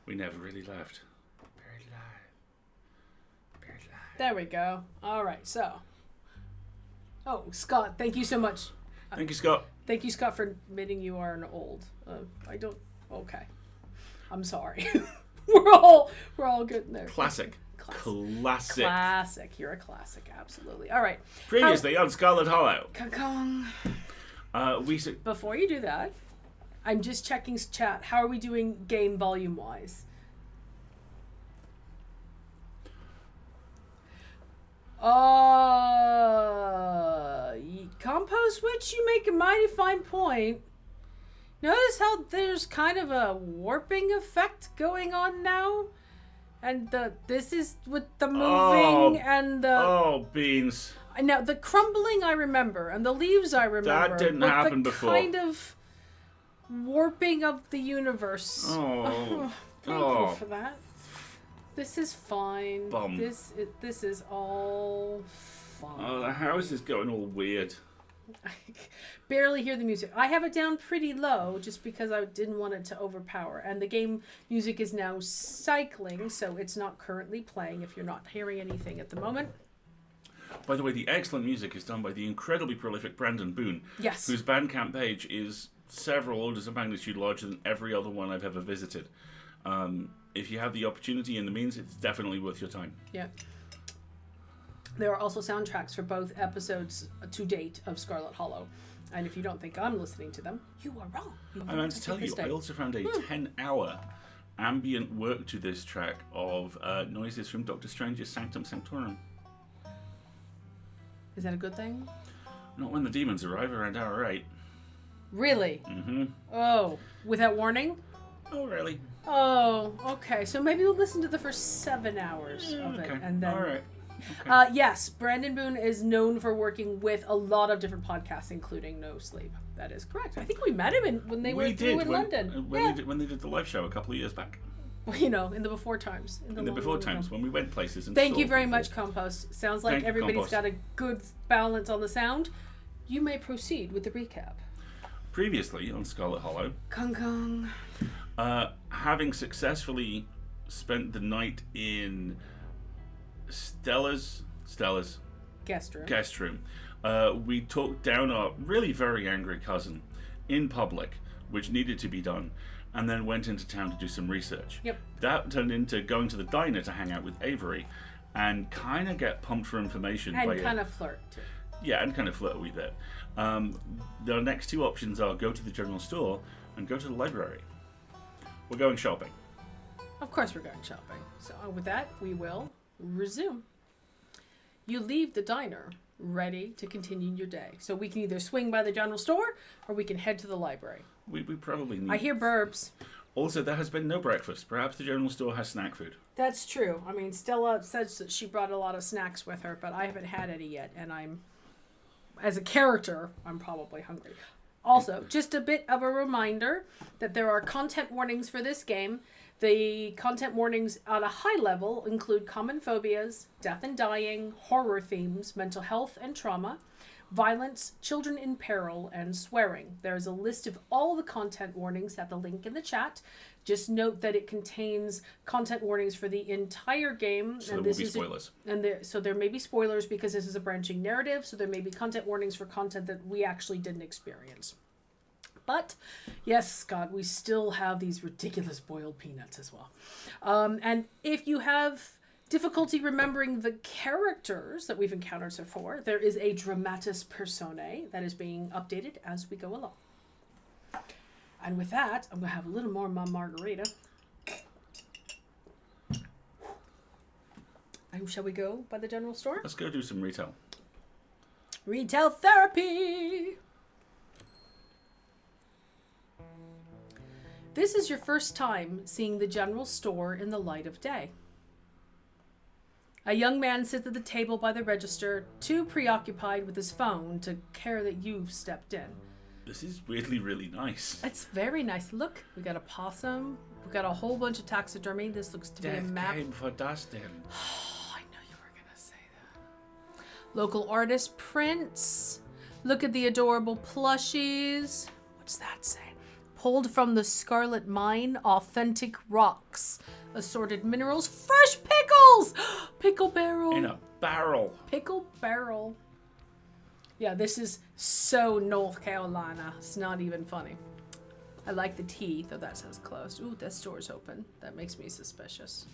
We never really left. Buried alive. Buried alive. There we go. All right, so. Oh, Scott, thank you so much. Thank you, Scott. Thank you, Scott, for admitting you are an old. I don't. Okay, I'm sorry. we're all good in there. Classic. Classic. You're a classic. Absolutely. All right. Previously on Scarlet Hollow. Kong. Before you do that, I'm just checking chat. How are we doing game volume wise? Compost Witch, you make a mighty fine point. Notice how there's kind of a warping effect going on now? And this is with the moving and the... Oh, beans. Now, the crumbling I remember, and the leaves I remember. That didn't happen before. Kind of warping of the universe. Oh. Thank you for that. This is fine. Bum. This is all fine. Oh, the house is going all weird. I barely hear the music. I have it down pretty low just because I didn't want it to overpower. And the game music is now cycling, so it's not currently playing if you're not hearing anything at the moment. By the way, the excellent music is done by the incredibly prolific Brandon Boone. Yes. Whose Bandcamp page is several orders of magnitude larger than every other one I've ever visited. If you have the opportunity and the means, it's definitely worth your time. Yeah. There are also soundtracks for both episodes to date of Scarlet Hollow. And if you don't think I'm listening to them, you are wrong. I meant to tell you, I also found a 10-hour ambient work to this track of noises from Doctor Strange's Sanctum Sanctorum. Is that a good thing? Not when the demons arrive around hour 8. Really? Mm-hmm. Oh, without warning? Oh, really? Oh, okay. So maybe we'll listen to the first 7 hours of it. And then... All right. Okay. Yes, Brandon Boone is known for working with a lot of different podcasts, including No Sleep. That is correct. I think we met him when they were in London. When they did the live show a couple of years back. Well, you know, in the before times. In the before times, when we went places. And Thank you very much, Compost. Sounds like everybody's got a good balance on the sound. You may proceed with the recap. Previously on Scarlet Hollow. Kong. Having successfully spent the night in Stella's guest room, we talked down our really very angry cousin in public, which needed to be done, and then went into town to do some research. Yep. That turned into going to the diner to hang out with Avery and kind of get pumped for information. And kind of flirt, too. Yeah, and kind of flirt a wee bit. The next two options are go to the general store and go to the library. We're going shopping. Of course we're going shopping. So with that, we will resume. You leave the diner ready to continue your day. So we can either swing by the general store or we can head to the library. We probably need... I hear burbs. Also, there has been no breakfast. Perhaps the general store has snack food. That's true. I mean, Stella says that she brought a lot of snacks with her, but I haven't had any yet, and as a character, I'm probably hungry. Also, just a bit of a reminder that there are content warnings for this game. The content warnings at a high level include common phobias, death and dying, horror themes, mental health and trauma, violence, children in peril, and swearing. There is a list of all the content warnings at the link in the chat. Just note that it contains content warnings for the entire game. So there will be spoilers. So there may be spoilers because this is a branching narrative, so there may be content warnings for content that we actually didn't experience. But, yes, Scott, we still have these ridiculous boiled peanuts as well. And if you have difficulty remembering the characters that we've encountered so far, there is a dramatis personae that is being updated as we go along. And with that, I'm going to have a little more of my margarita. And shall we go by the general store? Let's go do some retail. Retail therapy! This is your first time seeing the general store in the light of day. A young man sits at the table by the register, too preoccupied with his phone to care that you've stepped in. This is weirdly really nice. It's very nice. Look, we got a possum. We got a whole bunch of taxidermy. This looks to be a map. Death came for Dustin. I know you were going to say that. Local artist prints. Look at the adorable plushies. What's that say? pulled from the Scarlet Mine, authentic rocks, assorted minerals, fresh pickles! Pickle barrel. In a barrel. Pickle barrel. Yeah, this is so North Carolina. It's not even funny. I like the tea, though that says closed. Ooh, that store's open. That makes me suspicious.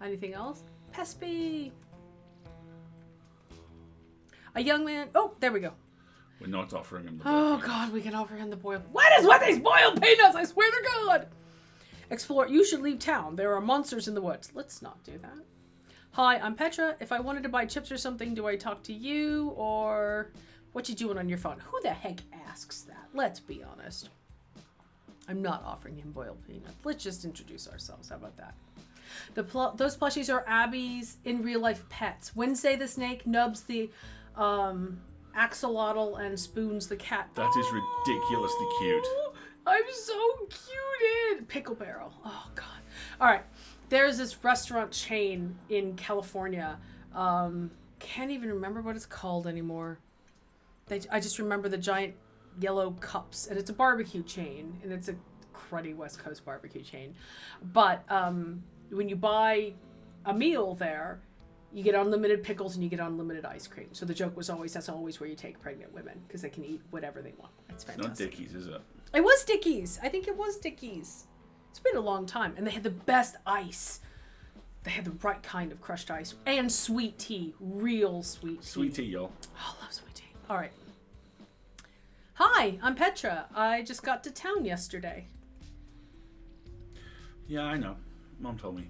Anything else? Pespy! A young man... Oh, there we go. We're not offering him the boiled peanuts. God, we can offer him the boiled... What is with these boiled peanuts? I swear to God! Explore. You should leave town. There are monsters in the woods. Let's not do that. Hi, I'm Petra. If I wanted to buy chips or something, do I talk to you or... What you doing on your phone? Who the heck asks that? Let's be honest. I'm not offering him boiled peanuts. Let's just introduce ourselves. How about that? Those plushies are Abby's in real life pets. Wednesday the snake, Nubs the axolotl, and Spoons the cat. That is ridiculously cute. I'm so cuted. Pickle barrel. Oh God. All right. There's this restaurant chain in California. Can't even remember what it's called anymore. I just remember the giant yellow cups, and it's a barbecue chain, and it's a cruddy West Coast barbecue chain. But when you buy a meal there, you get unlimited pickles and you get unlimited ice cream. So the joke was always, that's always where you take pregnant women, because they can eat whatever they want. That's fantastic. Not Dickies, is it? It was Dickies. I think it was Dickies. It's been a long time. And they had the best ice. They had the right kind of crushed ice. And sweet tea. Real sweet tea. Sweet tea, y'all. Oh, I love sweet tea. All right. Hi, I'm Petra. I just got to town yesterday. Yeah, I know. Mom told me.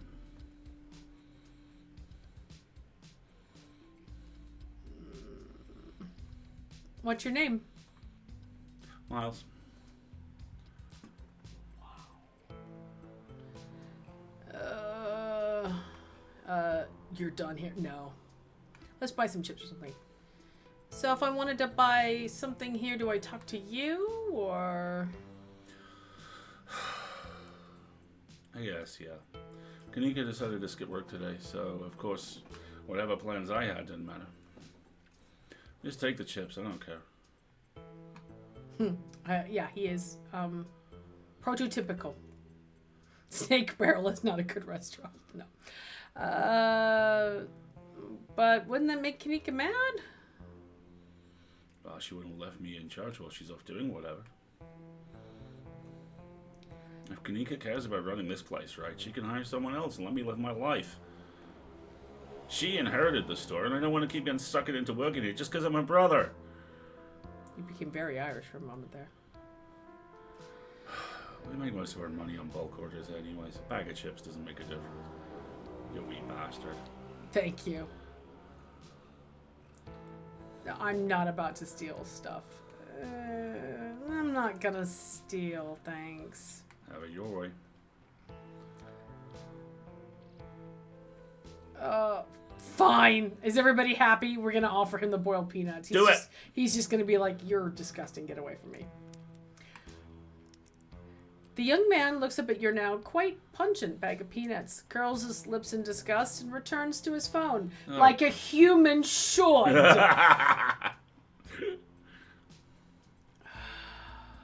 What's your name? Miles. You're done here? No. Let's buy some chips or something. So if I wanted to buy something here, do I talk to you or? Yes, yeah. Kanika decided to skip work today, so of course, whatever plans I had didn't matter. Just take the chips, I don't care. Yeah, he is prototypical. Snake Barrel is not a good restaurant. No. But wouldn't that make Kanika mad? Well, she wouldn't have left me in charge while she's off doing whatever. If Kanika cares about running this place, right, she can hire someone else and let me live my life. She inherited the store, and I don't want to keep getting sucked into working here just because I'm a brother. You became very Irish for a moment there. We make most of our money on bulk orders anyways. A bag of chips doesn't make a difference. You wee bastard. Thank you. I'm not about to steal stuff. I'm not gonna steal, thanks. Have it your way. Fine. Is everybody happy? We're gonna offer him the boiled peanuts. He's just gonna be like, you're disgusting, get away from me. The young man looks up at your now quite pungent bag of peanuts, curls his lips in disgust, and returns to his phone. Oh. Like a human should.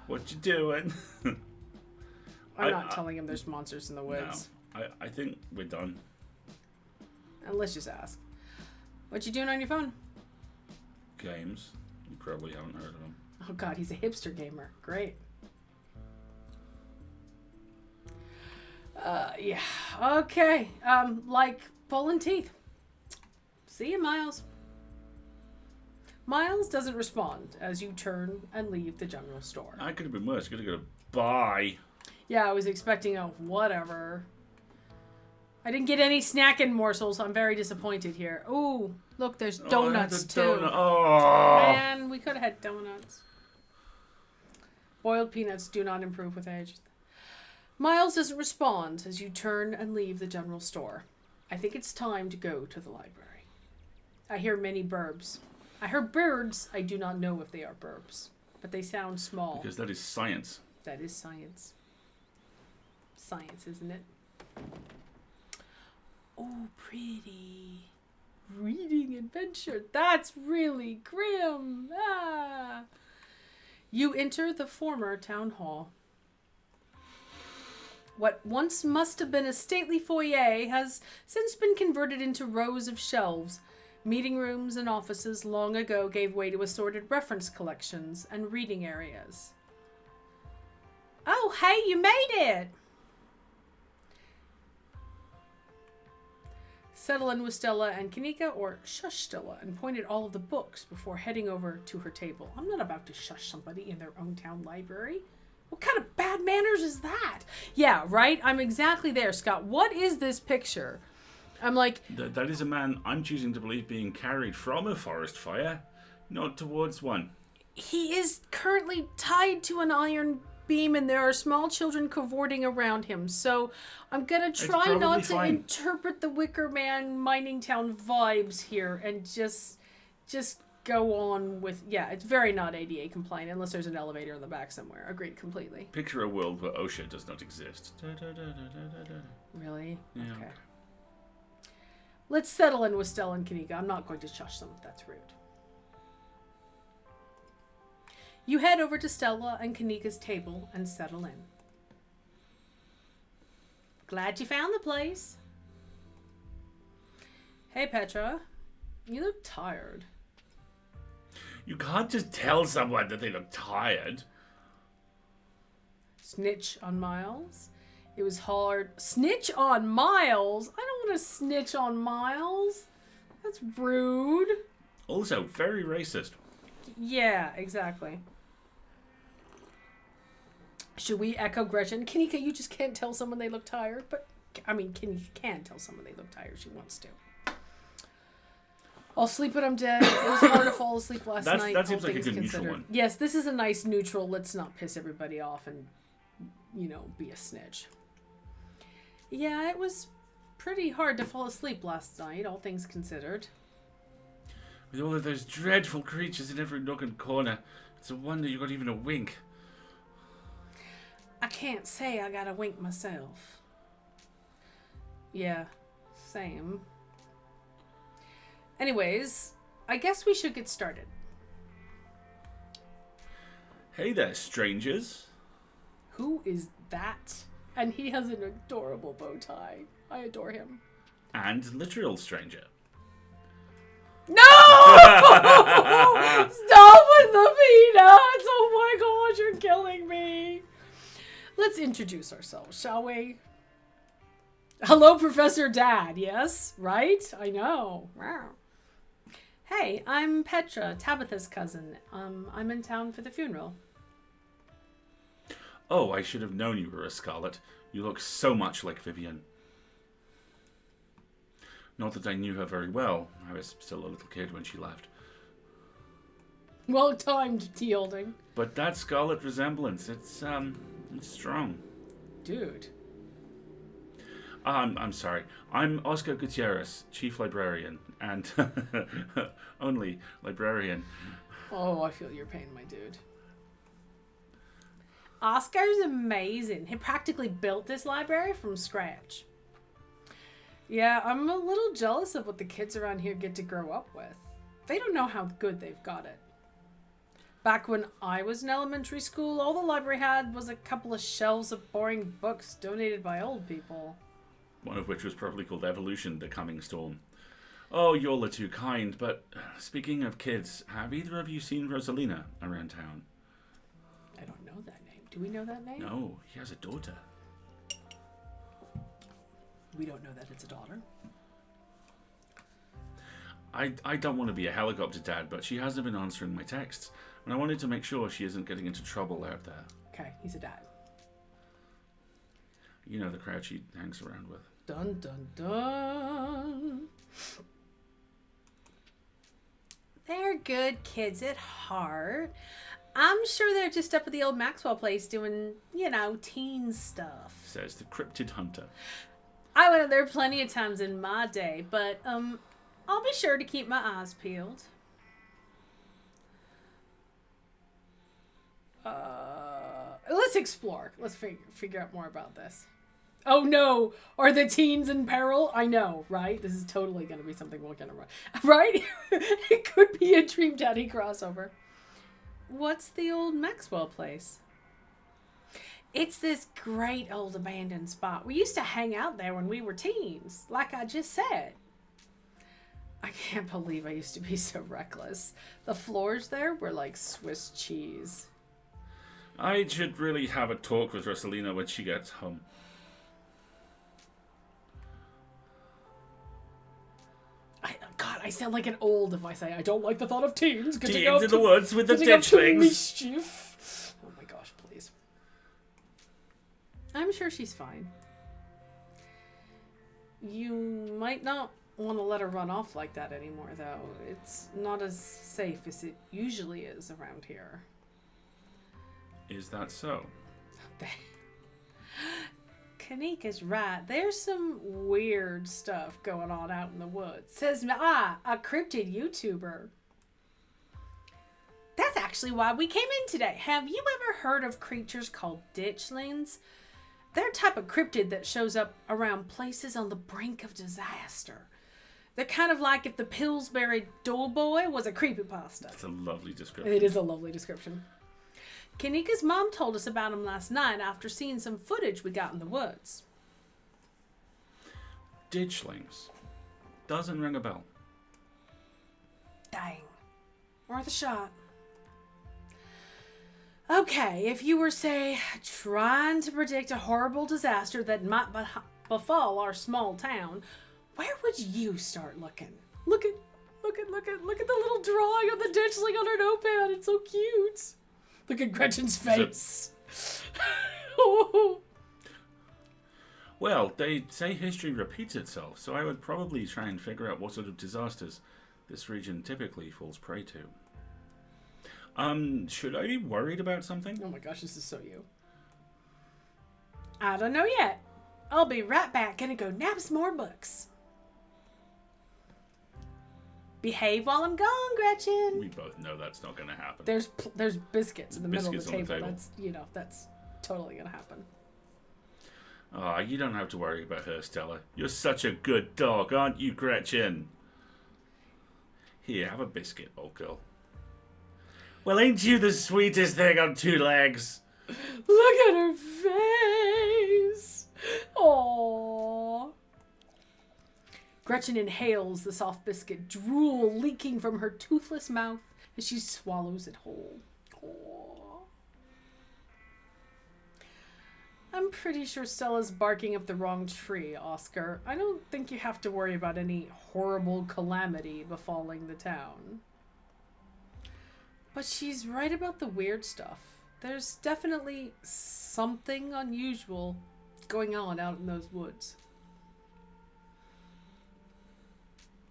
What you doing? I'm not telling him there's monsters in the woods. No, I think we're done. And let's just ask. What you doing on your phone? Games. You probably haven't heard of them. Oh God, he's a hipster gamer. Great. Yeah. Okay. Like pulling teeth. See you, Miles. Miles doesn't respond as you turn and leave the general store. I could have been worse. Could have got a bye. Yeah, I was expecting a whatever. I didn't get any snacking morsels. I'm very disappointed here. Ooh, look, there's donuts too. Man, we could have had donuts. Boiled peanuts do not improve with age. Miles doesn't respond as you turn and leave the general store. I think it's time to go to the library. I hear many burbs. I heard birds. I do not know if they are burbs, but they sound small. Because that is science. That is science. Science, isn't it? Oh, pretty. Reading adventure. That's really grim. Ah. You enter the former town hall. What once must have been a stately foyer has since been converted into rows of shelves. Meeting rooms and offices long ago gave way to assorted reference collections and reading areas. Oh, hey, you made it! Settle in with Stella and Kanika, or shush Stella, and point at all of the books before heading over to her table. I'm not about to shush somebody in their own town library. What kind of bad manners is that? Yeah, right? I'm exactly there, Scott. What is this picture? I'm like... That is a man I'm choosing to believe being carried from a forest fire, not towards one. He is currently tied to an iron beam and there are small children cavorting around him. So I'm going to try not to interpret the Wicker Man mining town vibes here and just go on with... Yeah, it's very not ADA compliant unless there's an elevator in the back somewhere. Agreed completely. Picture a world where OSHA does not exist. Really? Yeah. Okay. Let's settle in with Stella and Kanika. I'm not going to shush them if that's rude. You head over to Stella and Kanika's table and settle in. Glad you found the place. Hey, Petra. You look tired. You can't just tell someone that they look tired. Snitch on Miles. It was hard. Snitch on Miles? I don't want to snitch on Miles. That's rude. Also, very racist. Yeah, exactly. Should we echo Gretchen? Kanika, you just can't tell someone they look tired. But, I mean, Kanika can tell someone they look tired. She wants to. I'll sleep when I'm dead. It was hard to fall asleep last night. That seems like a good neutral one. Yes, this is a nice neutral. Let's not piss everybody off and, be a snitch. Yeah, it was pretty hard to fall asleep last night, all things considered. With all of those dreadful creatures in every nook and corner, it's a wonder you got even a wink. I can't say I got a wink myself. Yeah, same. Anyways, I guess we should get started. Hey there, strangers. Who is that? And he has an adorable bow tie. I adore him. And literal stranger. No! Stop with the peanuts! Oh my gosh, you're killing me. Let's introduce ourselves, shall we? Hello, Professor Dad. Yes, right? I know. Wow. Hey, I'm Petra, Tabitha's cousin. I'm in town for the funeral. Oh, I should have known you were a Scarlet. You look so much like Vivian. Not that I knew her very well. I was still a little kid when she left. Well timed, Tealding. But that Scarlet resemblance, it's strong. Dude. I'm sorry. I'm Oscar Gutierrez, Chief Librarian, and only librarian. Oh, I feel your pain, my dude. Oscar's amazing. He practically built this library from scratch. Yeah, I'm a little jealous of what the kids around here get to grow up with. They don't know how good they've got it. Back when I was in elementary school, all the library had was a couple of shelves of boring books donated by old people. One of which was probably called Evolution, the Coming Storm. Oh, you're too kind, but speaking of kids, have either of you seen Rosalina around town? I don't know that name. Do we know that name? No, he has a daughter. We don't know that it's a daughter. I don't want to be a helicopter dad, but she hasn't been answering my texts, and I wanted to make sure she isn't getting into trouble out there. Okay, he's a dad. You know, the crowd she hangs around with. Dun, dun, dun. They're good kids at heart. I'm sure they're just up at the old Maxwell place doing, teen stuff. Says the cryptid hunter. I went there plenty of times in my day, but, I'll be sure to keep my eyes peeled. Let's explore. Let's figure out more about this. Oh no! Are the teens in peril? I know, right? This is totally going to be something we're going to run. Right? It could be a Dream Daddy crossover. What's the old Maxwell place? It's this great old abandoned spot. We used to hang out there when we were teens, like I just said. I can't believe I used to be so reckless. The floors there were like Swiss cheese. I should really have a talk with Rosalina when she gets home. God, I sound like an old if I say I don't like the thought of teens getting out in the woods with the ditchlings. Mischief. Oh my gosh, please. I'm sure she's fine. You might not want to let her run off like that anymore, though. It's not as safe as it usually is around here. Is that so? Kanika's right. There's some weird stuff going on out in the woods. Says, a cryptid YouTuber. That's actually why we came in today. Have you ever heard of creatures called ditchlings? They're a type of cryptid that shows up around places on the brink of disaster. They're kind of like if the Pillsbury Doughboy was a creepypasta. That's a lovely description. It is a lovely description. Kanika's mom told us about him last night after seeing some footage we got in the woods. Ditchlings. Doesn't ring a bell. Dang. Worth a shot. Okay, if you were, say, trying to predict a horrible disaster that might befall our small town, where would you start looking? Look at the little drawing of the ditchling on her notepad. It's so cute. Look at Gretchen's face. Well, they say history repeats itself, so I would probably try and figure out what sort of disasters this region typically falls prey to. Should I be worried about something? Oh my gosh, this is so you. I don't know yet. I'll be right back. Gonna go nab some more books. Behave while I'm gone, Gretchen. We both know that's not going to happen. There's biscuits in the middle of the table. That's totally going to happen. Ah, you don't have to worry about her, Stella. You're such a good dog, aren't you, Gretchen? Here, have a biscuit, old girl. Well, ain't you the sweetest thing on two legs? Look at her face. Aww. Gretchen inhales the soft biscuit, drool leaking from her toothless mouth as she swallows it whole. Aww. I'm pretty sure Stella's barking up the wrong tree, Oscar. I don't think you have to worry about any horrible calamity befalling the town. But she's right about the weird stuff. There's definitely something unusual going on out in those woods.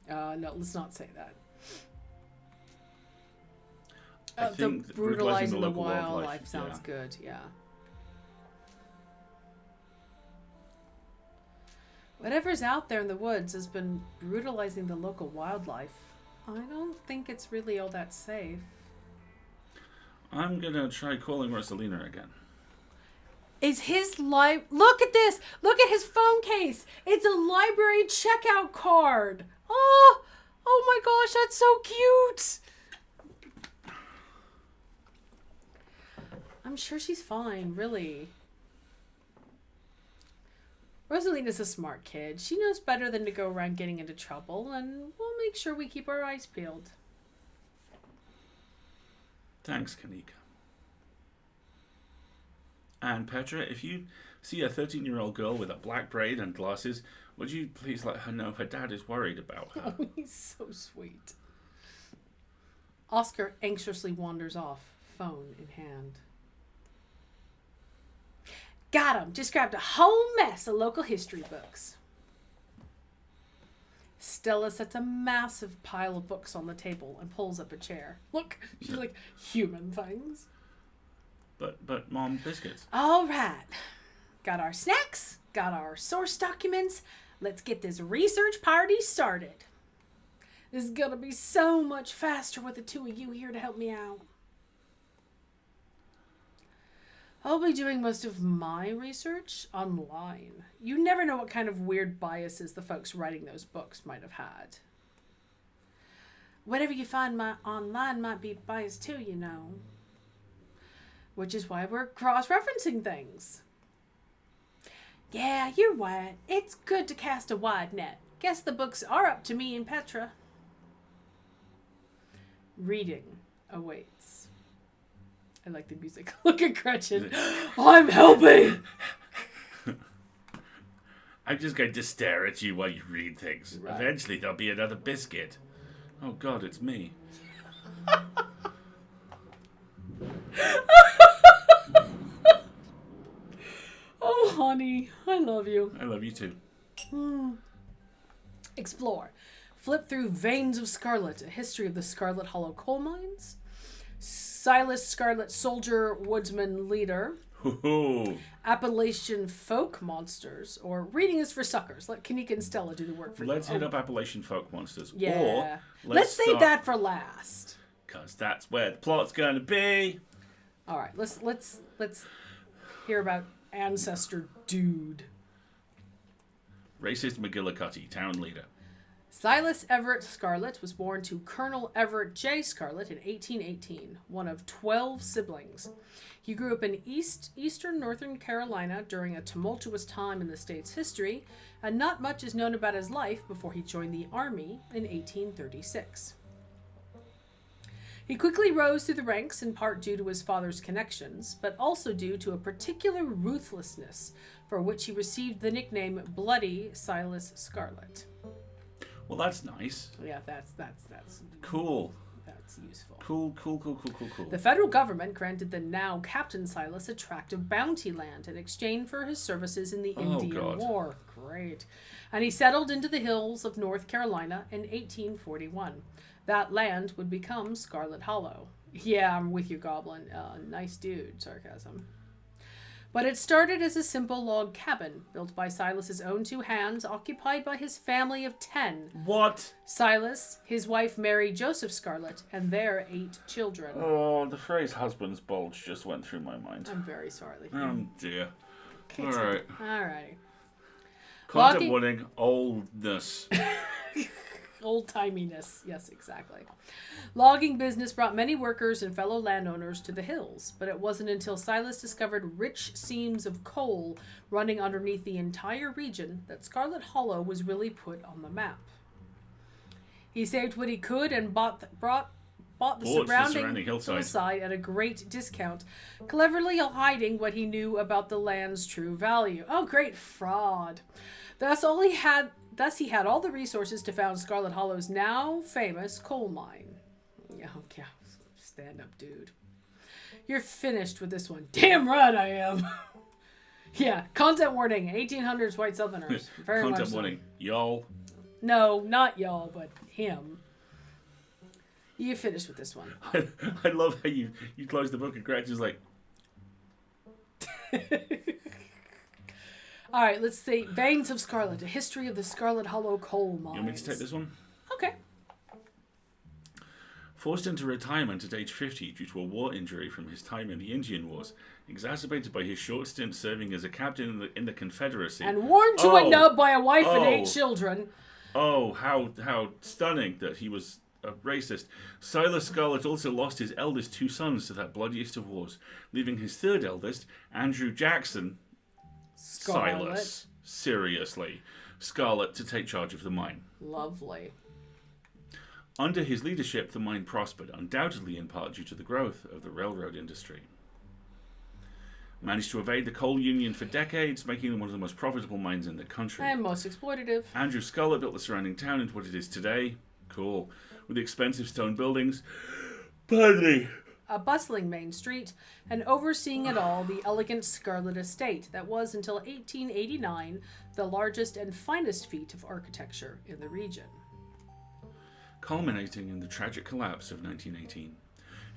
No, let's not say that. The brutalizing the wildlife sounds good, yeah. Whatever's out there in the woods has been brutalizing the local wildlife. I don't think it's really all that safe. I'm gonna try calling Rosalina again. Is his Look at this! Look at his phone case! It's a library checkout card! Oh my gosh, that's so cute! I'm sure she's fine, really. Rosalina's a smart kid. She knows better than to go around getting into trouble, and we'll make sure we keep our eyes peeled. Thanks, Kanika. And Petra, if you see a 13-year-old girl with a black braid and glasses, would you please let her know her dad is worried about her? Oh, he's so sweet. Oscar anxiously wanders off, phone in hand. Got him! Just grabbed a whole mess of local history books. Stella sets a massive pile of books on the table and pulls up a chair. Look, she's like, human things. But Mom, biscuits. All right. Got our snacks, got our source documents. Let's get this research party started. This is gonna be so much faster with the two of you here to help me out. I'll be doing most of my research online. You never know what kind of weird biases the folks writing those books might have had. Whatever you find online might be biased too, you know. which is why we're cross-referencing things. Yeah, you're right. It's good to cast a wide net. Guess the books are up to me and Petra. Reading awaits. I like the music. Look at Gretchen. I'm helping! I'm just going to stare at you while you read things. Right. Eventually there'll be another biscuit. Oh God, it's me. Oh, honey. I love you. I love you too. Explore. Flip through Veins of Scarlet, a history of the Scarlet Hollow coal mines. Silas Scarlet, soldier, woodsman, leader. Ooh. Appalachian folk monsters, or reading is for suckers. Let Kanika and Stella do the work for you. Let's hit up Appalachian folk monsters. Yeah. Or let's save that for last. Because that's where the plot's going to be. All right, let's hear about Ancestor Dude. Racist McGillicuddy, town leader. Silas Everett Scarlet was born to Colonel Everett J. Scarlet in 1818, one of 12 siblings. He grew up in eastern Northern Carolina during a tumultuous time in the state's history, and not much is known about his life before he joined the Army in 1836. He quickly rose through the ranks, in part due to his father's connections, but also due to a particular ruthlessness for which he received the nickname Bloody Silas Scarlet. Well, that's nice. Yeah, that's cool. That's useful. Cool. The federal government granted the now Captain Silas a tract of bounty land in exchange for his services in the Indian War. Great. And he settled into the hills of North Carolina in 1841. That land would become Scarlet Hollow. Yeah, I'm with you, Goblin. Nice dude. Sarcasm. But it started as a simple log cabin built by Silas's own two hands, occupied by his family of 10. What? Silas, his wife Mary Joseph Scarlet, and their 8 children. Oh, the phrase husband's bulge just went through my mind. I'm very sorry. Oh, dear. All right. Content warning, oldness. Old-timiness. Yes, exactly. Logging business brought many workers and fellow landowners to the hills, but it wasn't until Silas discovered rich seams of coal running underneath the entire region that Scarlet Hollow was really put on the map. He saved what he could and bought the surrounding hillside at a great discount, cleverly hiding what he knew about the land's true value. Oh, great fraud. Thus he had all the resources to found Scarlet Hollow's now famous coal mine. Yeah, stand up, dude. You're finished with this one. Damn right I am. Yeah, content warning, 1800s white Southerners. Very content much warning, so. y'all. No, not y'all, but him. You finished with this one. I love how you close the book and Gretchen's like... All right, let's see. Veins of Scarlet, a history of the Scarlet Hollow coal mines. You want me to take this one? Okay. Forced into retirement at age 50 due to a war injury from his time in the Indian Wars, exacerbated by his short stint serving as a captain in the Confederacy. And worn to a nub by a wife and 8 children. Oh, how stunning that he was a racist. Silas Scarlet also lost his eldest 2 sons to that bloodiest of wars, leaving his third eldest, Andrew Jackson... Silas. Seriously. Scarlet to take charge of the mine. Lovely. Under his leadership, the mine prospered, undoubtedly in part due to the growth of the railroad industry. Managed to evade the coal union for decades, making them one of the most profitable mines in the country. And most exploitative. Andrew Scarlet built the surrounding town into what it is today. Cool. With the expensive stone buildings. Pardon me. A bustling main street, and overseeing it all, the elegant Scarlet Estate that was, until 1889, the largest and finest feat of architecture in the region. Culminating in the tragic collapse of 1918,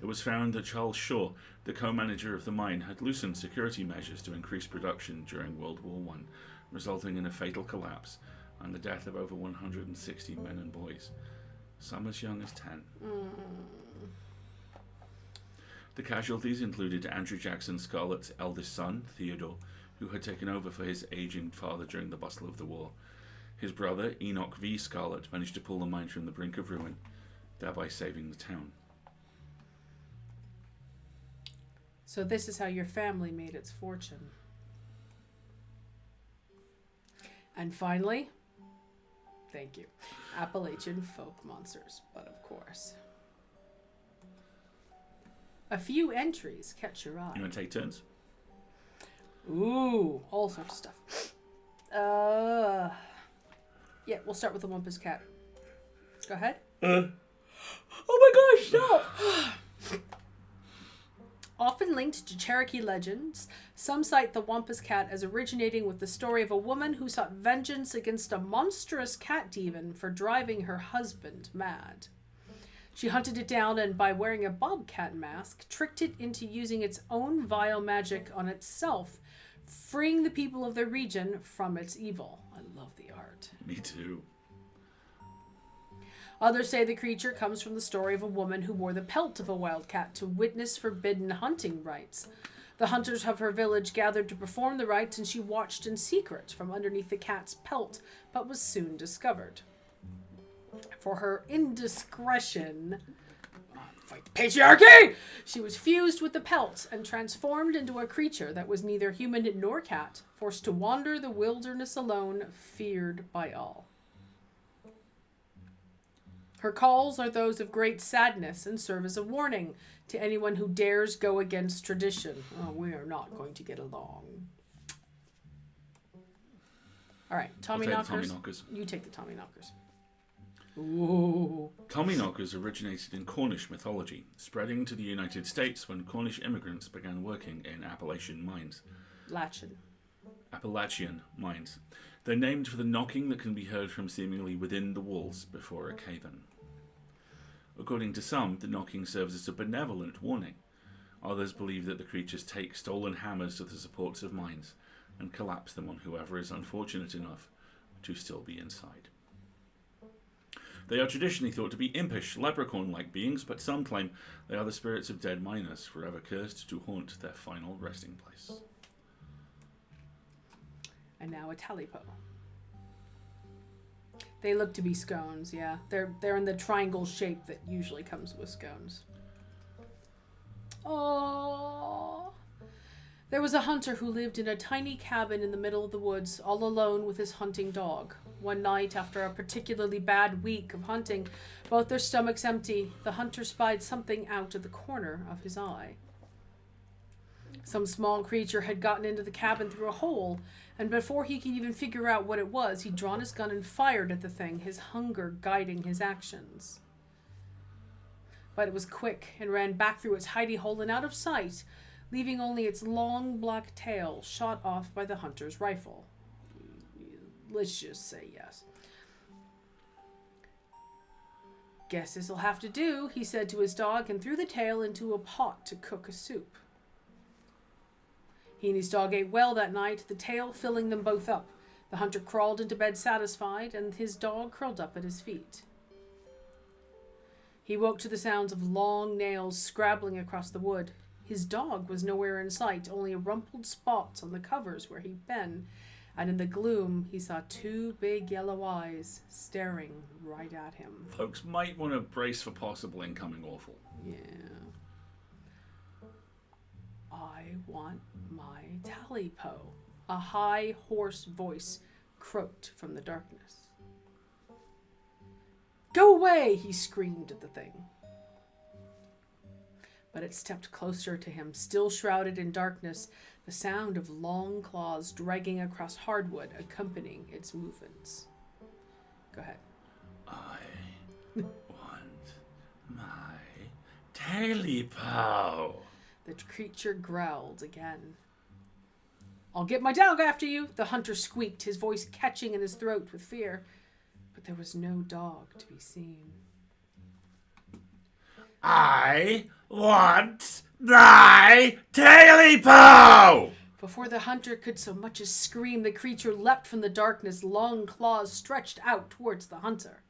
it was found that Charles Shaw, the co-manager of the mine, had loosened security measures to increase production during World War I, resulting in a fatal collapse and the death of over 160 men and boys, some as young as 10. The casualties included Andrew Jackson Scarlet's eldest son, Theodore, who had taken over for his aging father during the bustle of the war. His brother, Enoch V. Scarlet, managed to pull the mine from the brink of ruin, thereby saving the town. So this is how your family made its fortune. And finally, thank you, Appalachian folk monsters, but of course. A few entries catch your eye. You want to take turns? Ooh, all sorts of stuff. Yeah, we'll start with the Wampus Cat. Go ahead. Oh my gosh, stop! Often linked to Cherokee legends, some cite the Wampus Cat as originating with the story of a woman who sought vengeance against a monstrous cat demon for driving her husband mad. She hunted it down and, by wearing a bobcat mask, tricked it into using its own vile magic on itself, freeing the people of the region from its evil. I love the art. Me too. Others say the creature comes from the story of a woman who wore the pelt of a wildcat to witness forbidden hunting rites. The hunters of her village gathered to perform the rites, and she watched in secret from underneath the cat's pelt, but was soon discovered. For her indiscretion, fight the patriarchy, she was fused with the pelt and transformed into a creature that was neither human nor cat, forced to wander the wilderness alone, feared by all. Her calls are those of great sadness and serve as a warning to anyone who dares go against tradition. Oh, we are not going to get along. All right, Tommyknockers. You take the Tommyknockers. Ooh. Tommyknockers originated in Cornish mythology, spreading to the United States when Cornish immigrants began working in Appalachian mines. Appalachian mines. They're named for the knocking that can be heard from seemingly within the walls before a cave-in. According to some, the knocking serves as a benevolent warning. Others believe that the creatures take stolen hammers to the supports of mines and collapse them on whoever is unfortunate enough to still be inside. They are traditionally thought to be impish, leprechaun-like beings, but some claim they are the spirits of dead miners, forever cursed to haunt their final resting place. And now a talipo. They look to be scones, yeah. They're in the triangle shape that usually comes with scones. Oh. There was a hunter who lived in a tiny cabin in the middle of the woods, all alone with his hunting dog. One night, after a particularly bad week of hunting, both their stomachs empty, the hunter spied something out of the corner of his eye. Some small creature had gotten into the cabin through a hole, and before he could even figure out what it was, he'd drawn his gun and fired at the thing, his hunger guiding his actions. But it was quick and ran back through its hidey hole and out of sight, leaving only its long black tail shot off by the hunter's rifle. Let's just say yes. Guess this'll have to do, he said to his dog, and threw the tail into a pot to cook a soup. He and his dog ate well that night, the tail filling them both up. The hunter crawled into bed satisfied, and his dog curled up at his feet. He woke to the sounds of long nails scrabbling across the wood. His dog was nowhere in sight, only rumpled spots on the covers where he'd been, and in the gloom he saw two big yellow eyes staring right at him. Folks might want to brace for possible incoming awful. Yeah. I want my talipo. A high, hoarse voice croaked from the darkness. Go away, he screamed at the thing. But it stepped closer to him, still shrouded in darkness, the sound of long claws dragging across hardwood accompanying its movements. Go ahead. I want my talipo. The creature growled again. I'll get my dog after you, the hunter squeaked, his voice catching in his throat with fear. But there was no dog to be seen. I want thy talipo! Before the hunter could so much as scream, the creature leapt from the darkness, long claws stretched out towards the hunter.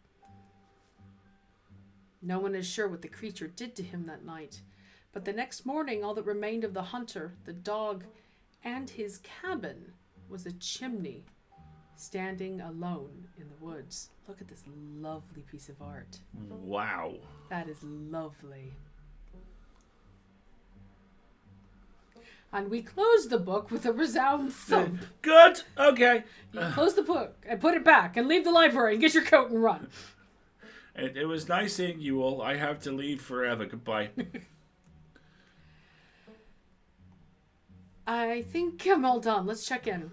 No one is sure what the creature did to him that night, but the next morning all that remained of the hunter, the dog, and his cabin was a chimney standing alone in the woods. Look at this lovely piece of art. Wow. That is lovely. And we close the book with a resound thump. Good. Okay. You close the book and put it back and leave the library and get your coat and run. It was nice seeing you all. I have to leave forever. Goodbye. I think I'm all done. Let's check in.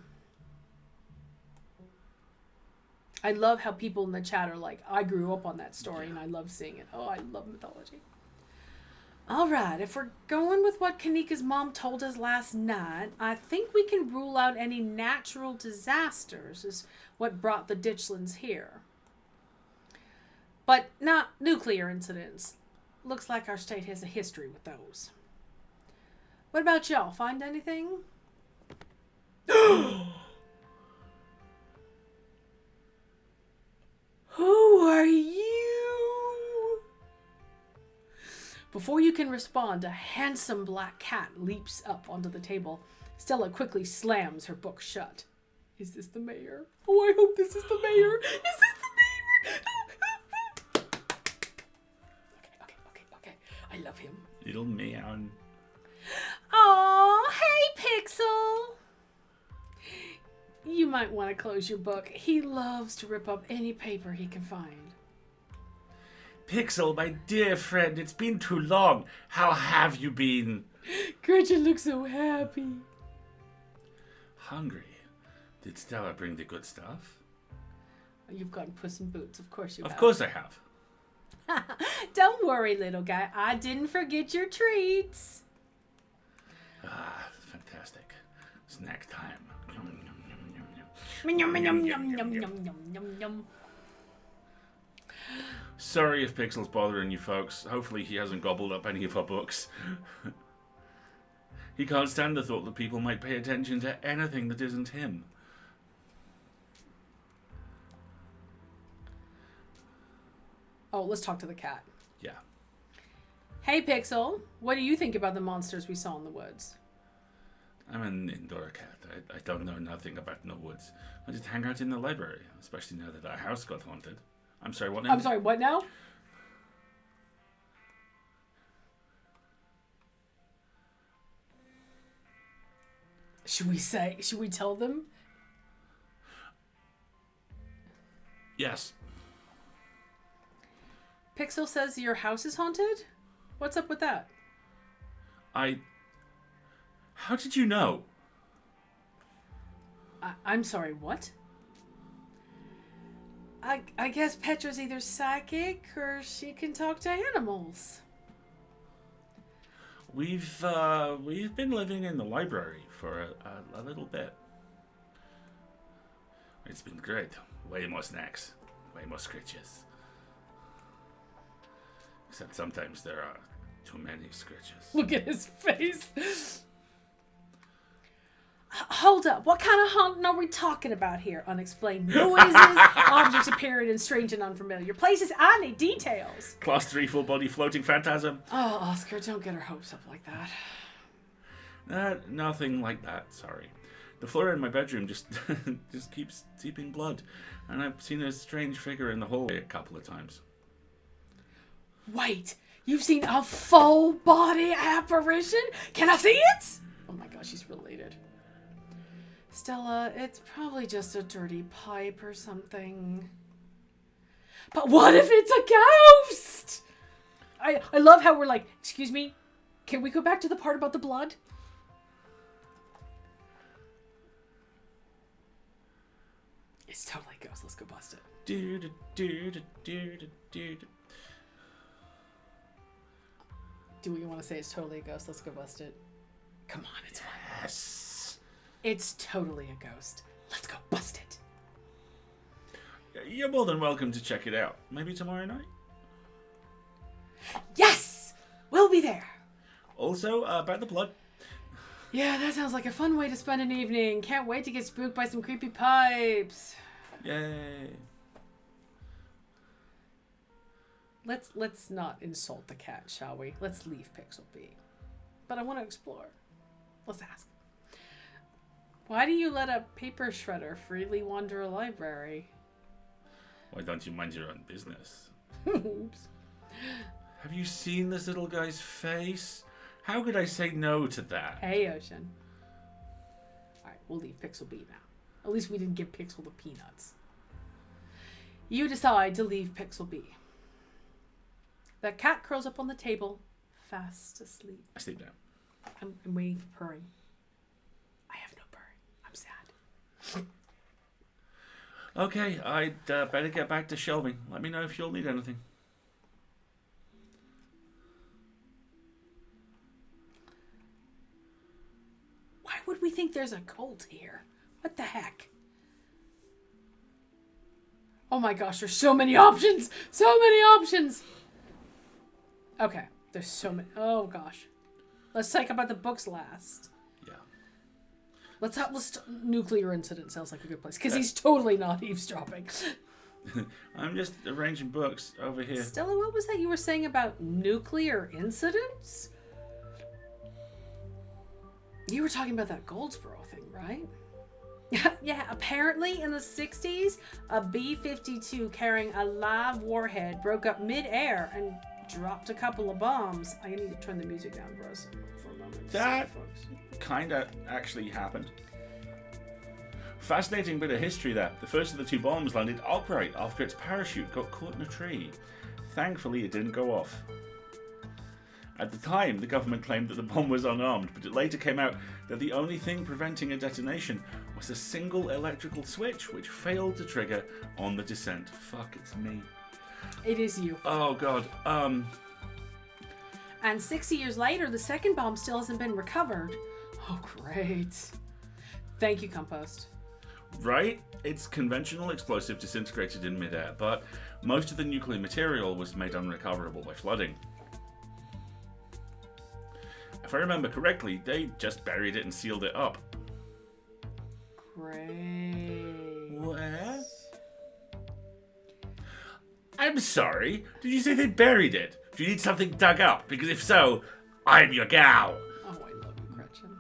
I love how people in the chat are like, I grew up on that story and I love seeing it. Oh, I love mythology. All right, if we're going with what Kanika's mom told us last night, I think we can rule out any natural disasters is what brought the Ditchlands here. But not nuclear incidents. Looks like our state has a history with those. What about y'all? Find anything? Who are you? Before you can respond, a handsome black cat leaps up onto the table. Stella quickly slams her book shut. Is this the mayor? Oh, I hope this is the mayor. Is this the mayor? Okay. I love him. Little meow. Aw, hey, Pixel. You might want to close your book. He loves to rip up any paper he can find. Pixel, my dear friend, it's been too long. How have you been? Gretchen looks so happy. Hungry? Did Stella bring the good stuff? You've gotten Puss in Boots, of course you have. Of course I have. Don't worry, little guy. I didn't forget your treats. Ah, fantastic. Snack time. Sorry if Pixel's bothering you folks. Hopefully he hasn't gobbled up any of our books. He can't stand the thought that people might pay attention to anything that isn't him. Oh, let's talk to the cat. Yeah. Hey, Pixel. What do you think about the monsters we saw in the woods? I'm an indoor cat. I don't know nothing about no woods. I just hang out in the library, especially now that our house got haunted. I'm sorry, what now? I'm sorry, what now? Should we tell them? Yes. Pixel says your house is haunted? What's up with that? How did you know? I'm sorry, what? I guess Petra's either psychic or she can talk to animals. We've been living in the library for a little bit. It's been great. Way more snacks. Way more scritches. Except sometimes there are too many scritches. Look at his face. Hold up. What kind of haunting are we talking about here? Unexplained noises, objects appearing in strange and unfamiliar places. I need details. Class 3 full body floating phantasm. Oh, Oscar, don't get her hopes up like that. Nothing like that, sorry. The floor in my bedroom just keeps seeping blood. And I've seen a strange figure in the hallway a couple of times. Wait, you've seen a full body apparition? Can I see it? Oh my gosh, she's related. Stella, it's probably just a dirty pipe or something. But what if it's a ghost? I love how we're like, excuse me, can we go back to the part about the blood? It's totally a ghost. Let's go bust it. Do we want to say it's totally a ghost? Let's go bust it. Come on, it's fine. Yes. It's totally a ghost. Let's go bust it. You're more than welcome to check it out. Maybe tomorrow night? Yes! We'll be there. Also, about the blood. Yeah, that sounds like a fun way to spend an evening. Can't wait to get spooked by some creepy pipes. Yay. Let's not insult the cat, shall we? Let's leave Pixel be. But I want to explore. Let's ask. Why do you let a paper shredder freely wander a library? Why don't you mind your own business? Oops. Have you seen this little guy's face? How could I say no to that? Hey, Ocean. Alright, we'll leave Pixel be now. At least we didn't give Pixel the peanuts. You decide to leave Pixel be. The cat curls up on the table, fast asleep. I sleep down. I'm waiting for purring. I have no purring. I'm sad. Okay, I'd better get back to shelving. Let me know if you'll need anything. Why would we think there's a cult here? What the heck? Oh my gosh, there's so many options! So many options! Okay, there's so many. Oh gosh. Let's talk about the books last. Yeah. Let's nuclear incident sounds like a good place. Because he's totally not eavesdropping. I'm just arranging books over here. Stella, what was that you were saying about nuclear incidents? You were talking about that Goldsboro thing, right? Yeah, apparently in the 60s, a B-52 carrying a live warhead broke up mid-air and dropped a couple of bombs. I need to turn the music down for us for a moment. That kind of actually happened. Fascinating bit of history there. The first of the two bombs landed upright after its parachute got caught in a tree. Thankfully, it didn't go off. At the time, the government claimed that the bomb was unarmed, but it later came out that the only thing preventing a detonation was a single electrical switch, which failed to trigger on the descent. Fuck, it's me. It is you. Oh, God. And 60 years later, the second bomb still hasn't been recovered. Oh, great. Thank you, Compost. Right? It's conventional explosive disintegrated in midair, but most of the nuclear material was made unrecoverable by flooding. If I remember correctly, they just buried it and sealed it up. Great. What? I'm sorry. Did you say they buried it? Do you need something dug up? Because if so, I'm your gal. Oh, I love you, Gretchen.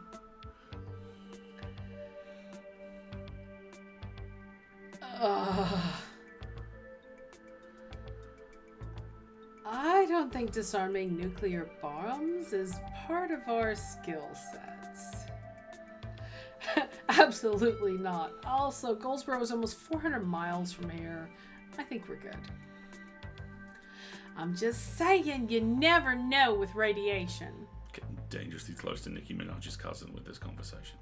I don't think disarming nuclear bombs is part of our skill sets. Absolutely not. Also, Goldsboro is almost 400 miles from here. I think we're good. I'm just saying, you never know with radiation. Getting dangerously close to Nicki Minaj's cousin with this conversation.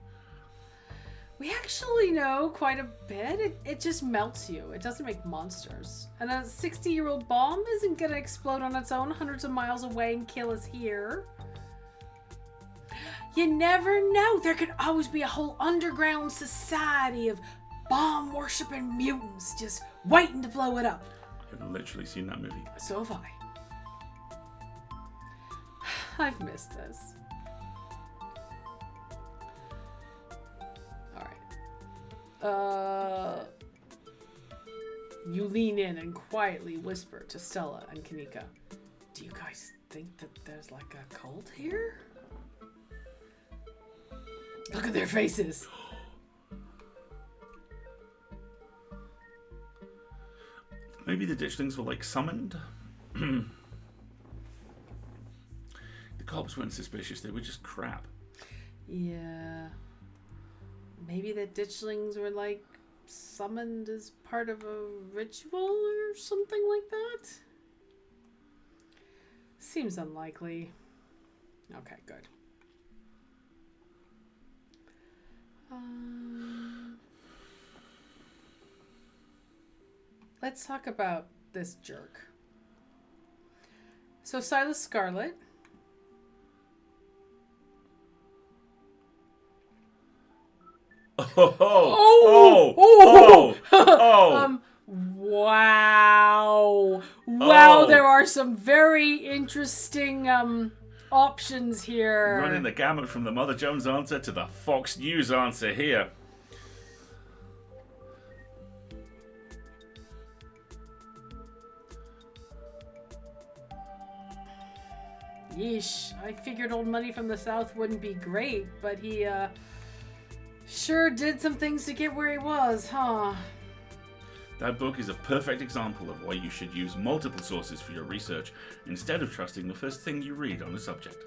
We actually know quite a bit. It just melts you. It doesn't make monsters. And a 60-year-old bomb isn't going to explode on its own hundreds of miles away and kill us here. You never know. There could always be a whole underground society of bomb-worshipping mutants just waiting to blow it up. I've literally seen that movie. So have I. I've missed this. You lean in and quietly whisper to Stella and Kanika. Do you guys think that there's like a cult here? Look at their faces. Maybe the ditchlings were like summoned? The cops weren't suspicious, they were just crap. Yeah. Maybe the ditchlings were like summoned as part of a ritual or something like that? Seems unlikely. Okay, good. Let's talk about this jerk. So Silas Scarlet. Wow. Wow, there are some very interesting options here. Running the gamut from the Mother Jones answer to the Fox News answer here. Yeesh, I figured old money from the South wouldn't be great, but he sure did some things to get where he was, huh? That book is a perfect example of why you should use multiple sources for your research instead of trusting the first thing you read on a subject.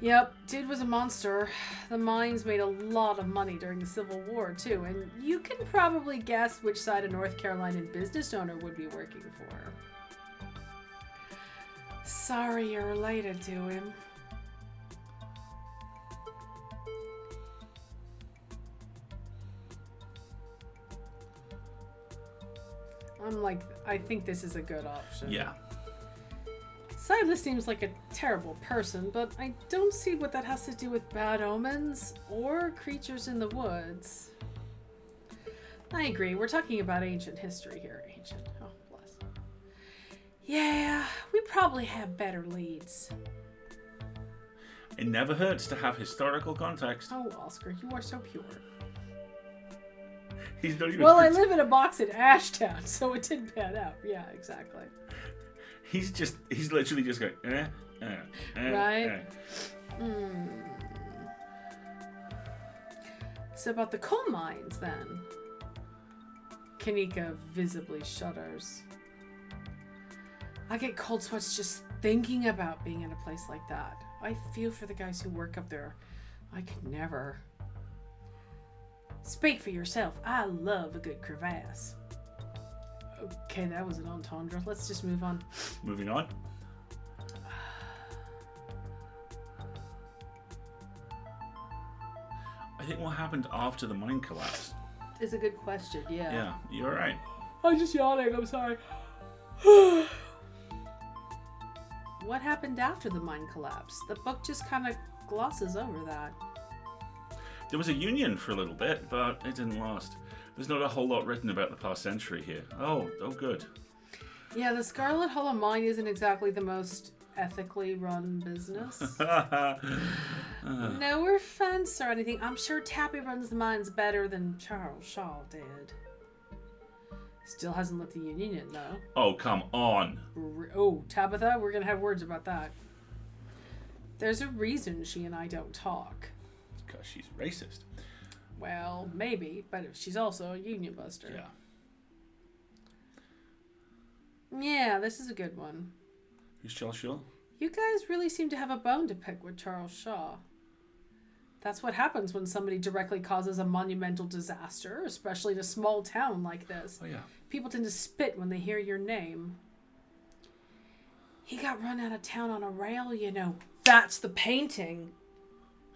Yep, dude was a monster. The mines made a lot of money during the Civil War, too, and you can probably guess which side a North Carolinian business owner would be working for. Sorry you're related to him. I think this is a good option. Yeah. Silas seems like a terrible person, but I don't see what that has to do with bad omens or creatures in the woods. I agree. We're talking about ancient history here. Ancient. Oh, bless. Yeah, we probably have better leads. It never hurts to have historical context. Oh, Oscar, you are so pure. He's not even. Well, I live in a box in Ashtown, so it didn't pan out. Yeah, exactly. He's literally just going, right? So about the coal mines, then. Kanika visibly shudders. I get cold sweats just thinking about being in a place like that. I feel for the guys who work up there. I could never. Speak for yourself. I love a good crevasse. Okay, that was an entendre. Let's just move on. Moving on. I think what happened after the mine collapsed is a good question, yeah. Yeah, you're right. I'm just yawning, I'm sorry. What happened after the mine collapse? The book just kind of glosses over that. There was a union for a little bit, but it didn't last. There's not a whole lot written about the past century here. Oh, good. Yeah, the Scarlet Hollow Mine isn't exactly the most ethically run business. No offense or anything. I'm sure Tabby runs the mines better than Charles Shaw did. Still hasn't let the union in, though. Oh, come on. Oh, Tabitha, we're going to have words about that. There's a reason she and I don't talk. Because she's racist. Well, maybe, but she's also a union buster. Yeah. Yeah, this is a good one. Who's Charles Shaw? You guys really seem to have a bone to pick with Charles Shaw. That's what happens when somebody directly causes a monumental disaster, especially in a small town like this. Oh, yeah. People tend to spit when they hear your name. He got run out of town on a rail, you know. That's the painting.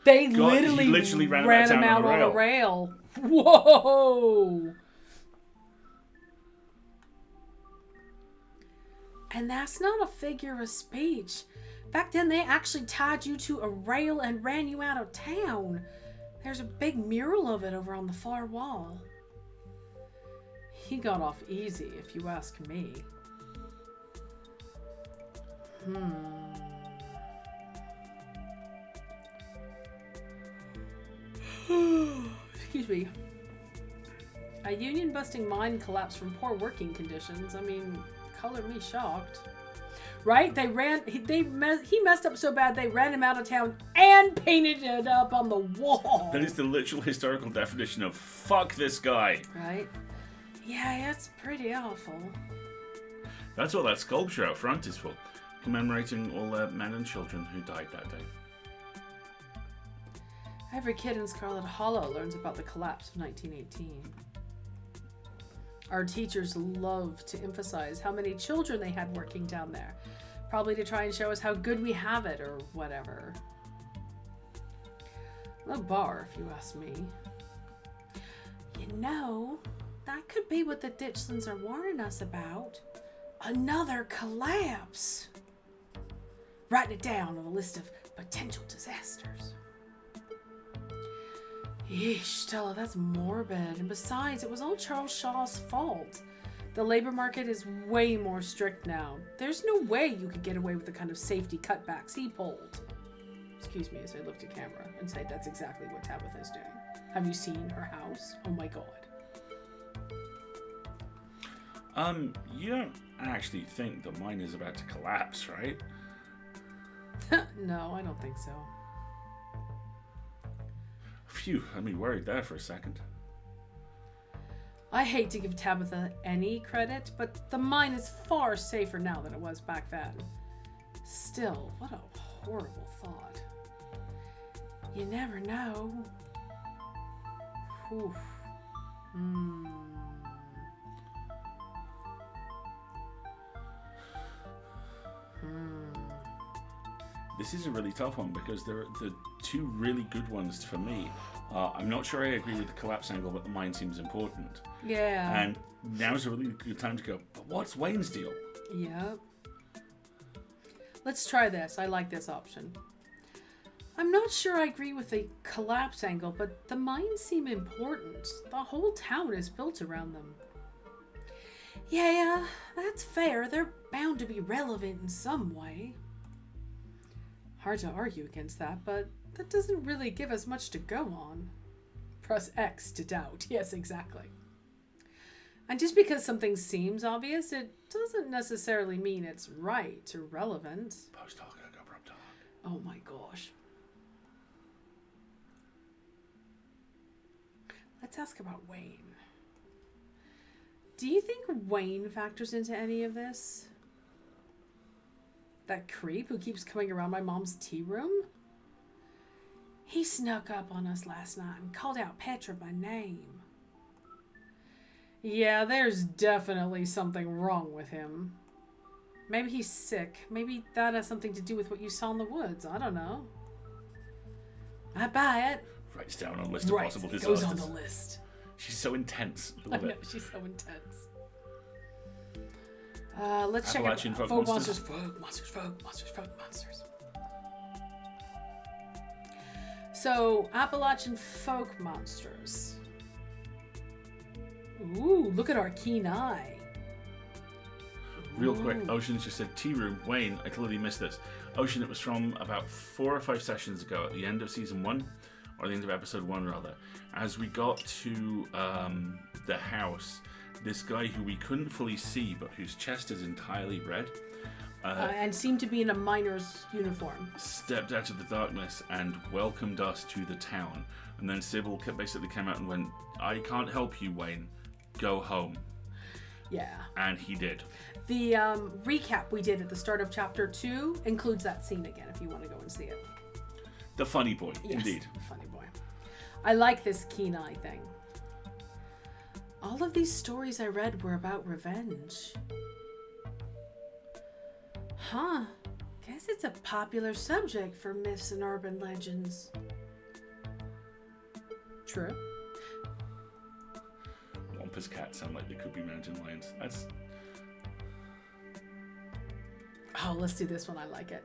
They literally ran him out on a rail. Whoa! And that's not a figure of speech. Back then, they actually tied you to a rail and ran you out of town. There's a big mural of it over on the far wall. He got off easy, if you ask me. Excuse me. A union-busting mine collapsed from poor working conditions. I mean, color me shocked. Right? He messed up so bad they ran him out of town and painted it up on the wall. That is the literal historical definition of fuck this guy. Right? Yeah, it's pretty awful. That's what that sculpture out front is for. Commemorating all the men and children who died that day. Every kid in Scarlet Hollow learns about the collapse of 1918. Our teachers love to emphasize how many children they had working down there. Probably to try and show us how good we have it or whatever. Low bar, if you ask me. You know, that could be what the Ditchlands are warning us about. Another collapse. Writing it down on a list of potential disasters. Yeesh, Stella, that's morbid. And besides, it was all Charles Shaw's fault. The labor market is way more strict now. There's no way you could get away with the kind of safety cutbacks he pulled. Excuse me as I look to camera and say that's exactly what Tabitha is doing. Have you seen her house? Oh my god. You don't actually think the mine is about to collapse, right? No, I don't think so. Phew, had me worried there for a second. I hate to give Tabitha any credit, but the mine is far safer now than it was back then. Still, what a horrible thought. You never know. Oof. This is a really tough one because there are the two really good ones for me. I'm not sure I agree with the collapse angle, but the mine seems important. Yeah. And now's a really good time to go, but what's Wayne's deal? Yep. Let's try this. I like this option. I'm not sure I agree with the collapse angle, but the mines seem important. The whole town is built around them. Yeah, that's fair. They're bound to be relevant in some way. Hard to argue against that, but that doesn't really give us much to go on. Press X to doubt. Yes, exactly. And just because something seems obvious, it doesn't necessarily mean it's right or relevant. Post talk, I got prop talk. Oh my gosh. Let's ask about Wayne. Do you think Wayne factors into any of this? That creep who keeps coming around my mom's tea room? He snuck up on us last night and called out Petra by name. Yeah, there's definitely something wrong with him. Maybe he's sick. Maybe that has something to do with what you saw in the woods. I don't know. I buy it. Writes down on a list of possible disasters. Goes on the list. She's so intense. I know, she's so intense. Let's check Appalachian it. folk monsters. monsters. Folk monsters. So, Appalachian folk monsters. Ooh, look at our keen eye. Real quick, Ocean's just said tea room. Wayne, I totally missed this. Ocean, it was from about 4 or 5 sessions ago at the end of season 1, or the end of episode 1 rather. As we got to the house, this guy who we couldn't fully see, but whose chest is entirely red, and seemed to be in a miner's uniform, stepped out of the darkness and welcomed us to the town. And then Sybil basically came out and went, I can't help you, Wayne. Go home. Yeah. And he did. The recap we did at the start of chapter 2 includes that scene again if you want to go and see it. The funny boy, yes, indeed. The funny boy. I like this keen eye thing. All of these stories I read were about revenge. Huh. Guess it's a popular subject for myths and urban legends. True. Wampus cats sound like they could be mountain lions. That's... Oh, let's do this one. I like it.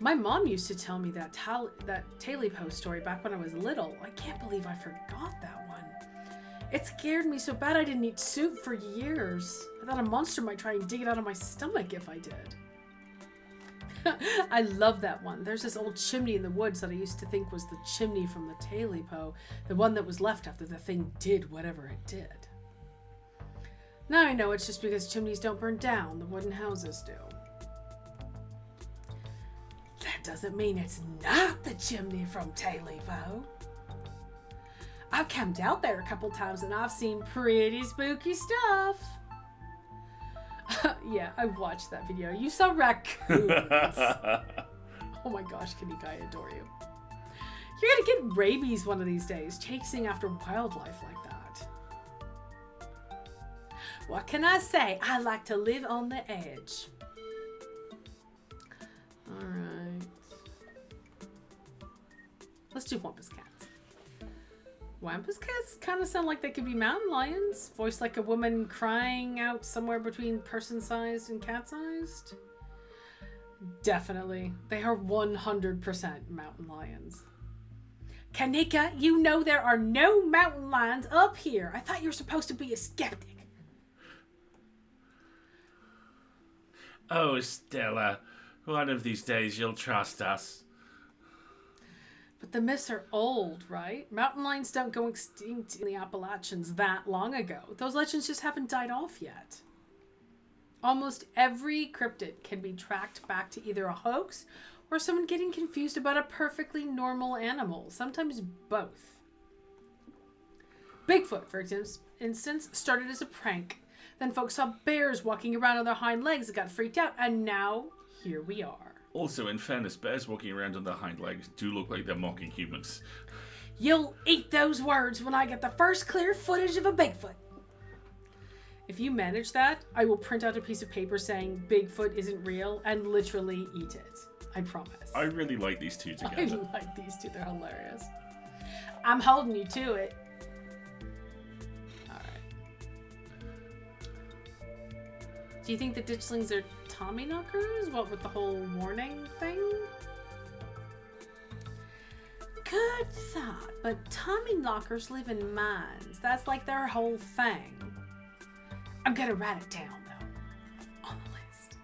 My mom used to tell me that Talipo story back when I was little. I can't believe I forgot that one. It scared me so bad I didn't eat soup for years. I thought a monster might try and dig it out of my stomach if I did. I love that one. There's this old chimney in the woods that I used to think was the chimney from the Talipo, the one that was left after the thing did whatever it did. Now I know it's just because chimneys don't burn down, the wooden houses do. That doesn't mean it's not the chimney from Talipo. I've camped out there a couple times and I've seen pretty spooky stuff. Yeah, I watched that video. You saw raccoons. Oh my gosh, Kanika, I adore you. You're gonna get rabies one of these days, chasing after wildlife like that. What can I say? I like to live on the edge. Alright. Let's do Wampus Cats. Wampus cats kind of sound like they could be mountain lions, voiced like a woman crying out somewhere between person-sized and cat-sized. Definitely. They are 100% mountain lions. Kanika, you know there are no mountain lions up here. I thought you were supposed to be a skeptic. Oh, Stella, one of these days you'll trust us. But the myths are old, right? Mountain lions don't go extinct in the Appalachians that long ago. Those legends just haven't died off yet. Almost every cryptid can be tracked back to either a hoax or someone getting confused about a perfectly normal animal, sometimes both. Bigfoot, for instance, started as a prank. Then folks saw bears walking around on their hind legs and got freaked out, and now here we are. Also, in fairness, bears walking around on their hind legs do look like they're mocking humans. You'll eat those words when I get the first clear footage of a Bigfoot. If you manage that, I will print out a piece of paper saying Bigfoot isn't real and literally eat it. I promise. I really like these two together. I like these two. They're hilarious. I'm holding you to it. Alright. Do you think the ditchlings are Tommyknockers? What with the whole warning thing? Good thought, but Tommyknockers live in mines. That's like their whole thing. I'm gonna write it down, though, on the list.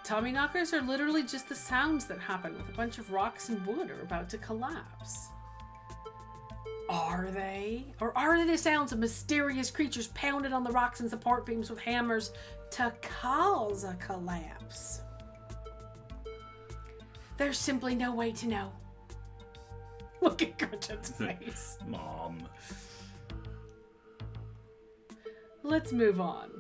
Tommyknockers are literally just the sounds that happen with a bunch of rocks and wood are about to collapse. Are they? Or are they the sounds of mysterious creatures pounded on the rocks and support beams with hammers to cause a collapse? There's simply no way to know. Look at Gretchen's face. Mom. Let's move on.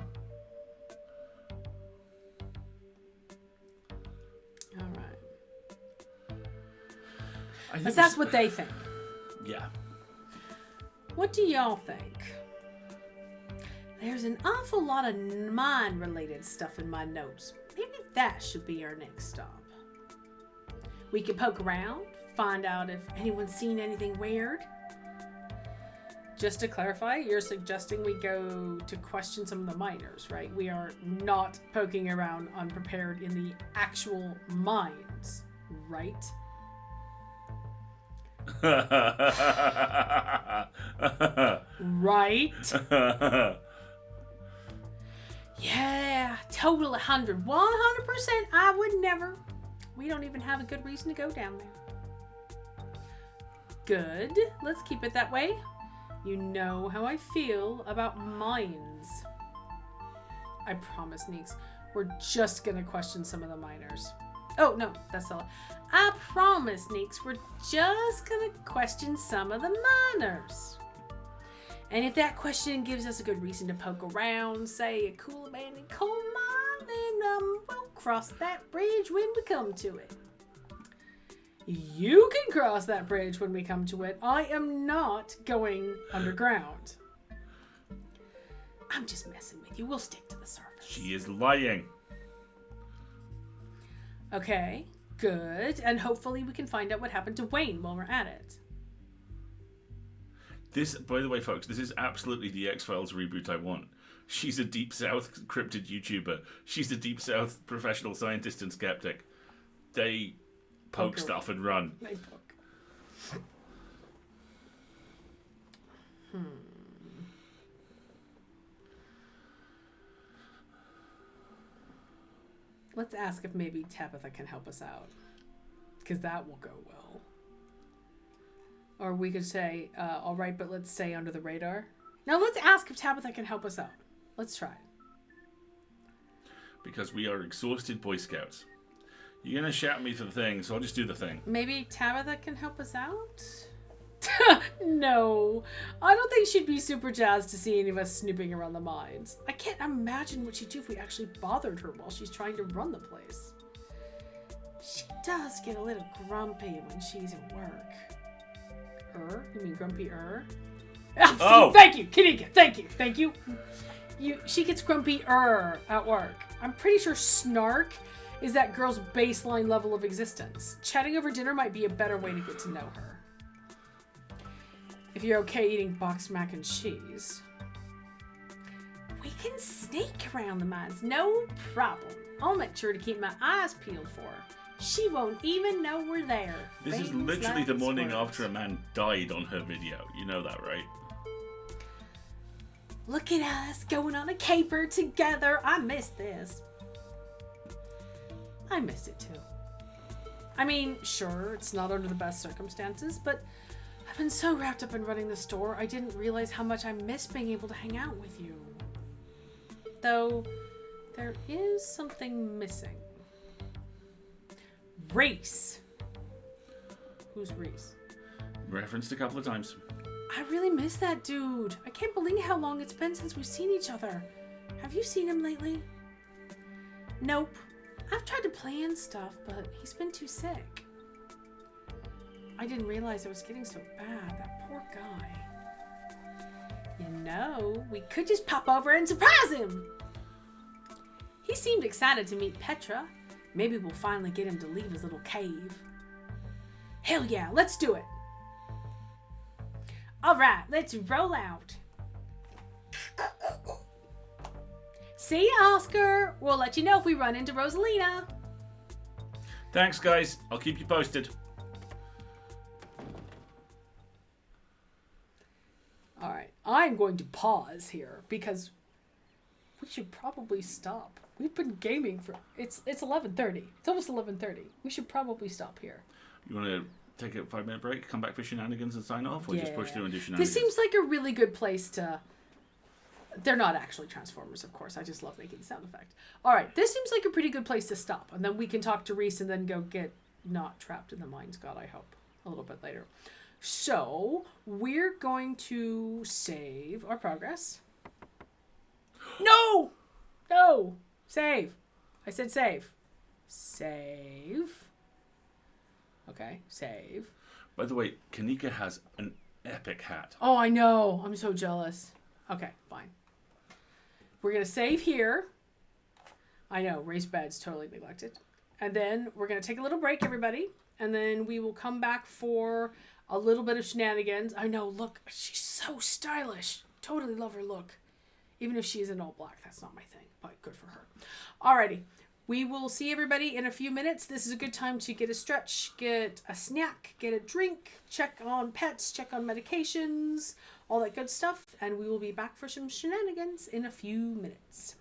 Alright. But that's what they think. Yeah. What do y'all think? There's an awful lot of mind-related stuff in my notes. Maybe that should be our next stop. We can poke around, find out if anyone's seen anything weird. Just to clarify, you're suggesting we go to question some of the miners, right? We are not poking around unprepared in the actual mines, right? Right? Yeah, total 100. 100%, I would never. We don't even have a good reason to go down there. Good. Let's keep it that way. You know how I feel about mines. I promise, Neeks. We're just gonna question some of the miners. Oh, no, that's all. I promise, Neeks. We're just gonna question some of the miners. And if that question gives us a good reason to poke around, say a cool abandoned coal mine, then we'll cross that bridge when we come to it. You can cross that bridge when we come to it. I am not going underground. I'm just messing with you. We'll stick to the surface. She is lying. Okay, good. And hopefully we can find out what happened to Wayne while we're at it. This, by the way, folks, this is absolutely the X-Files reboot I want. She's a Deep South cryptid YouTuber. She's a Deep South professional scientist and skeptic. They poke stuff and run. They poke. Let's ask if maybe Tabitha can help us out. Because that will go well. Or we could say, all right, but let's stay under the radar. Now let's ask if Tabitha can help us out. Let's try. Because we are exhausted Boy Scouts. You're going to shout at me for the thing, so I'll just do the thing. Maybe Tabitha can help us out? No. I don't think she'd be super jazzed to see any of us snooping around the mines. I can't imagine what she'd do if we actually bothered her while she's trying to run the place. She does get a little grumpy when she's at work. You mean grumpy-er? Oh! Thank you, Kanika. Thank you. She gets grumpy-er at work. I'm pretty sure snark is that girl's baseline level of existence. Chatting over dinner might be a better way to get to know her. If you're okay eating boxed mac and cheese. We can sneak around the mines, no problem. I'll make sure to keep my eyes peeled for her. She won't even know we're there. This is literally the morning after a man died on her video. You know that, right? Look at us going on a caper together. I missed this. I missed it too. I mean, sure, it's not under the best circumstances, but I've been so wrapped up in running the store, I didn't realize how much I missed being able to hang out with you. Though, there is something missing. Reese. Who's Reese? Referenced a couple of times. I really miss that dude. I can't believe how long it's been since we've seen each other. Have you seen him lately? Nope. I've tried to plan stuff, but he's been too sick. I didn't realize it was getting so bad. That poor guy. You know, we could just pop over and surprise him. He seemed excited to meet Petra. Maybe we'll finally get him to leave his little cave. Hell yeah, let's do it. All right, let's roll out. See ya, Oscar. We'll let you know if we run into Rosalina. Thanks, guys. I'll keep you posted. All right, I'm going to pause here because we should probably stop. We've been gaming for it's 11:30. It's almost 11:30. We should probably stop here. You want to take a 5-minute break, come back for shenanigans and sign off, or just push through and do shenanigans? This seems like a really good place to... They're not actually Transformers, of course. I just love making the sound effect. All right, this seems like a pretty good place to stop. And then we can talk to Reese and then go get not trapped in the Mind's God, I hope, a little bit later. So, we're going to save our progress. No! No! Save. I said save. Save. Okay, save. By the way, Kanika has an epic hat. Oh, I know. I'm so jealous. Okay, fine. We're going to save here. I know, race bed's totally neglected. And then we're going to take a little break, everybody. And then we will come back for a little bit of shenanigans. I know, look, she's so stylish. Totally love her look. Even if she is in all black, that's not my thing, but good for her. Alrighty. We will see everybody in a few minutes. This is a good time to get a stretch, get a snack, get a drink, check on pets, check on medications, all that good stuff. And we will be back for some shenanigans in a few minutes.